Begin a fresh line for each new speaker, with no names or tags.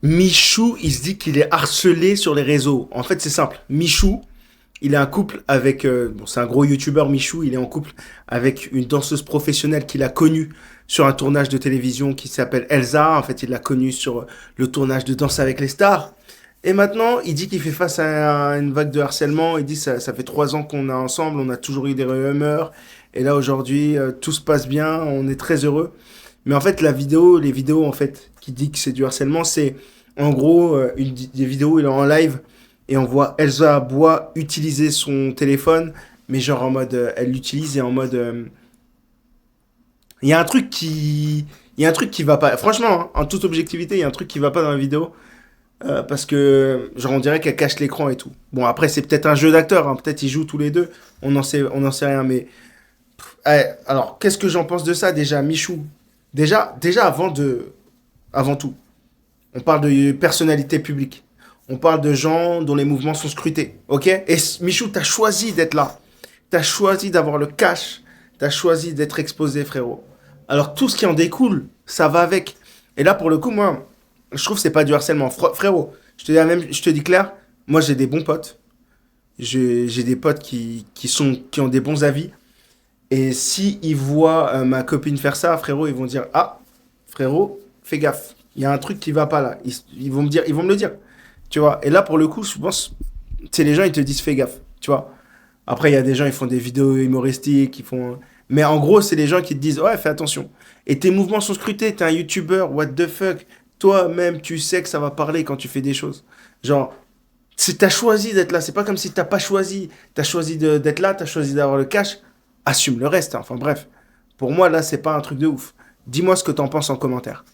Michou, il se dit qu'il est harcelé sur les réseaux. En fait, c'est simple. Michou, il est un couple avec... bon, c'est un gros youtubeur, Michou. Il est en couple avec une danseuse professionnelle qu'il a connue sur un tournage de télévision qui s'appelle Elsa. En fait, il l'a connue sur le tournage de Danse avec les stars. Et maintenant, il dit qu'il fait face à une vague de harcèlement. Il dit ça fait 3 ans qu'on est ensemble, on a toujours eu des rumeurs. Et là, aujourd'hui, tout se passe bien, on est très heureux. Mais en fait, les vidéos en fait, qui dit que c'est du harcèlement, c'est en gros des vidéos où il est en live et on voit Elsa Bois utiliser son téléphone, mais genre en mode, elle l'utilise et en mode, il y a un truc qui, il y a un truc qui va pas. Franchement, hein, en toute objectivité, il y a un truc qui va pas dans la vidéo. Parce que, genre, on dirait qu'elle cache l'écran et tout. Bon, après, c'est peut-être un jeu d'acteur, hein, peut-être ils jouent tous les deux, on n'en sait rien, mais. Alors, qu'est-ce que j'en pense de ça déjà, Michou? Déjà avant tout, on parle de personnalité publique. On parle de gens dont les mouvements sont scrutés, ok? Et Michou, t'as choisi d'être là. T'as choisi d'avoir le cash. T'as choisi d'être exposé, frérot. Alors, tout ce qui en découle, ça va avec. Et là, pour le coup, moi, je trouve que c'est pas du harcèlement. Frérot, je te dis clair, moi j'ai des bons potes. J'ai des potes qui ont des bons avis. Et si ils voient ma copine faire ça, frérot, ils vont dire, ah, frérot, fais gaffe. Il y a un truc qui va pas là. Ils vont me dire, ils vont me le dire. Tu vois. Et là, pour le coup, je pense, c'est les gens, ils te disent, fais gaffe. Tu vois. Après, il y a des gens, ils font des vidéos humoristiques, ils font. Mais en gros, c'est les gens qui te disent, ouais, fais attention. Et tes mouvements sont scrutés. T'es un YouTuber, what the fuck. Toi-même, tu sais que ça va parler quand tu fais des choses. Genre, t'as choisi d'être là. C'est pas comme si t'as pas choisi. T'as choisi d'être là, t'as choisi d'avoir le cash. Assume le reste, hein. Enfin bref. Pour moi, là, c'est pas un truc de ouf. Dis-moi ce que t'en penses en commentaire.